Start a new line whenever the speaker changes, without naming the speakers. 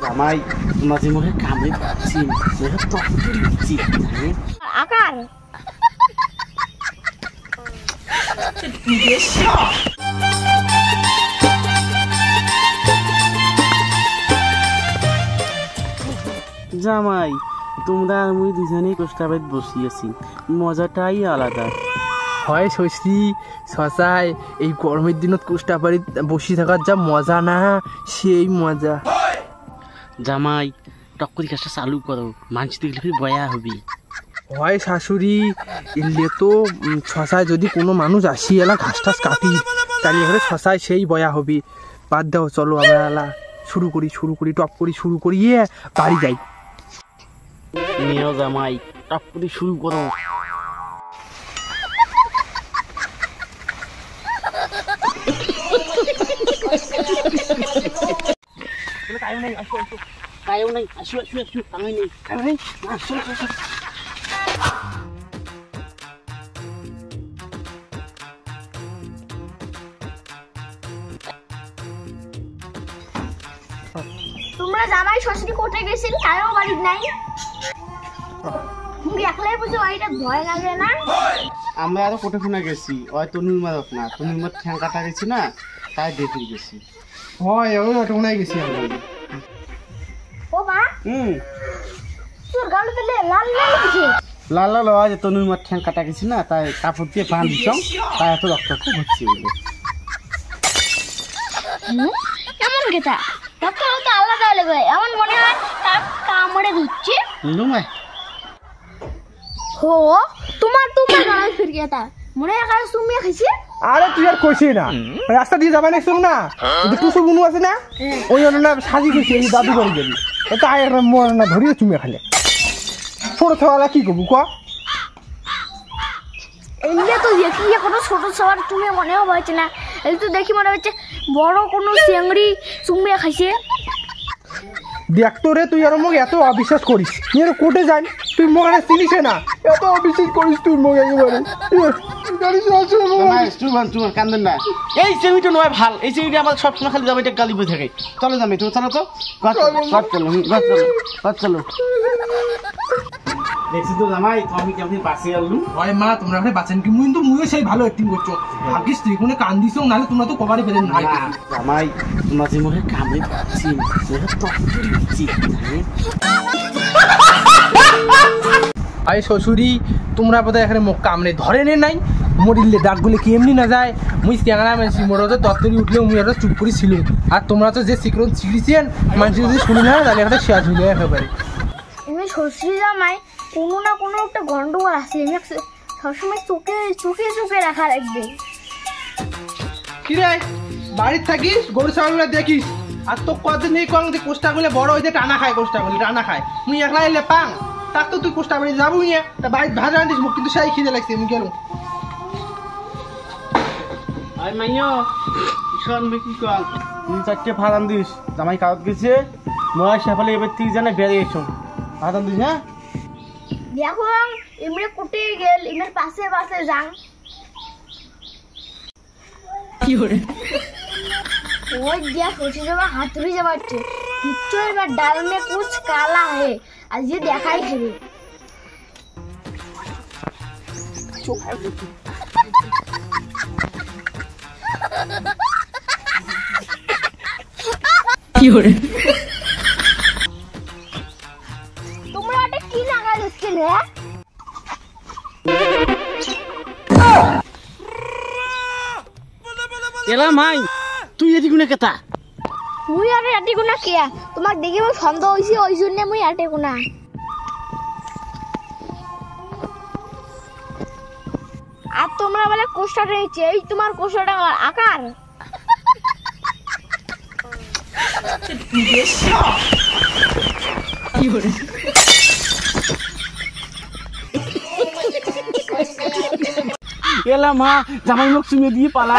জামাই মাঝে মুখে কামড়ে পাচ্ছি
আকার
জামাই তোমরা আর মুই দুজনেই কোষ্টাবাইত বসিয়েছি, মজাটাই আলাদা
হয়। শশী শশায় এই গরমের দিনত কোষ্টাবাড়িত বসে থাকার যা মজা না, সেই মজা।
জামাই টক করে কাজটা চালু করো, মানুষ দেখলে বয়া হবি।
হয় শাশুড়ি, এলে তো শশায় যদি কোনো মানুষ আসি এলা ঘাস টাস কাটি, তাহলে এখানে শশায় সেই বয়া হবি। বাদ দাও, চলো আমরা এলা শুরু করি টপ করি শুরু করি বাড়ি যাই।
নিও জামাই টপ করে শুরু করো। কায়ও নাই, আসো কামাই নেই।
তোমরা জামাই শ্বশুরি কোথায় গেছেন? কারো বাড়ির নাই? তুমি একলাই বুঝো বাড়িটা ভয় লাগে না?
আমরা আরো কোটে ফোনা গেছি, ওই তনুর মারত না, তনুর মার ঠ্যাং কাটা গেছি না, তাই দেখে গেছি।
হয় ওই অটোনায় গেছি আমরা।
ও মা, তোর গালে তো লাল লাল কিছু
লাল লাল আওয়াজ, তনুর মার ঠ্যাং কাটা গেছি না, তাই কাপড় দিয়ে বাঁধ দিছ, তাই এত রক্ত হচ্ছে।
এমন কেটা রক্ত তো আলাদা লাগে, এমন মনে হয় তার কামড়ে ধুচ্ছে। হো তোমার গায়ে ফির গেটা মনে হয় তুমি খাইছি।
আরে তুই আর কইছি না, রাস্তা দিয়ে যাবা না শুন না, টুসু বুনু আছে না, ওই না সাজি গেছি এই দাদু করে গেলি, তাই একটা মর না ধরিয়ে চুমে খালে ছোট ছোয়ালা কি করবো ক?
এমনি তো দেখি এখনো ছোট সবার তুমি মনে হচ্ছে না, এই তো দেখি মনে হচ্ছে বড় কোনো চিংড়ি চুমে খাইছে।
দেখ তো রে, তুই আর মোক এত অবিশ্বাস করিস, তুই আর কোটে যান, তুই মোকে চিনিস না, এত অবিশ্বাস করিস তুই মোক একেবারে।
কান্দেন না, এই চেমিটা নয় ভাল, এই চেমিটা আমার সবসময় খালি জামাইটা গালি বয়ে থাকে। চলো জামাই, তুমি চলো তো, চলো। দেখছি তো জামাই, আমি কেমন বাঁচিয়ে আনলুম।
হয় মা, তোমরা এখানে বাঁচেন কি? কিন্তু মুইও সেই ভালো অ্যাক্টিং করছো, ভাগ্যিস তুই কোনো কান দিছ, নাহলে তোমরা তো কবারই পেলেন না।
জামাই মাঝে মুখে কামড়ে পাচ্ছি,
আরে শ্বশুরি, তোমরা বোধহয় এখানে মুখ কামড়ে ধরে নে নাই, মরিলে দাগগুলি কি এমনি না যায়? মুই চ্যাংড়া মেশি মোর তো তত্তরি উঠলেও মুই একটা চুপ করে ছিল, আর তোমরা তো যে সিক্রেট ছিড়িছেন মানুষ যদি শুনি না, তাহলে একটা শেয়ার ঝুলে একেবারে।
এমনি শ্বশুরি জামাই কোনো না কোনো একটা গন্ডগোল আছে, এমনি সবসময় চোখে রাখা লাগবে।
কি রে, বাড়ির থাকিস গরু ছাগলগুলো দেখিস, আর তো কদিন এই কম যে কোষ্টাগুলো বড় হয়েছে টানা খায়, কোষ্টাগুলি টানা খায়, মুই একলা এলে পাং, তার তো তুই কোষ্টা বাড়ি যাবো নিয়ে, তা বাড়ির ভাজা আনিস, মুখ কিন্তু সেই খিদে লাগছে, আমি গেলাম।
আই মাইও ইশান কি কল, তুই চারটে ফারান দিস, জামাই কাউত গেছে, মই সেফালে এবার তুই জানে বেরিয়ে এসো, ফারান দিস। হ্যাঁ
দেখো এমনি কুটে গেল, এমনি পাশে যাং।
কি করে
ওই দিয়া শ্বশুর জামা হাতুড়ি যাবাচ্ছে, নিশ্চয় এবার ডাল মে কুছ কালা হে, আর যে দেখাই খেবে।
কি করে
তোমরা এটা কি লাগাই দিচ্ছেন?
এলা মাই তুই এদিকে না কেতা?
মুই আরে আটি গুনা কিয়া, তোমাক দেখি মই সন্দেহ হইছে, ওই জন্য মুই আটি গুনা। আর তোমরা বলে কোষ্টা রয়েছে, এই তোমার কোষ্টাটা আকার।
কি করে
এলা মা জামাই মুখ চুমে দিয়ে পালা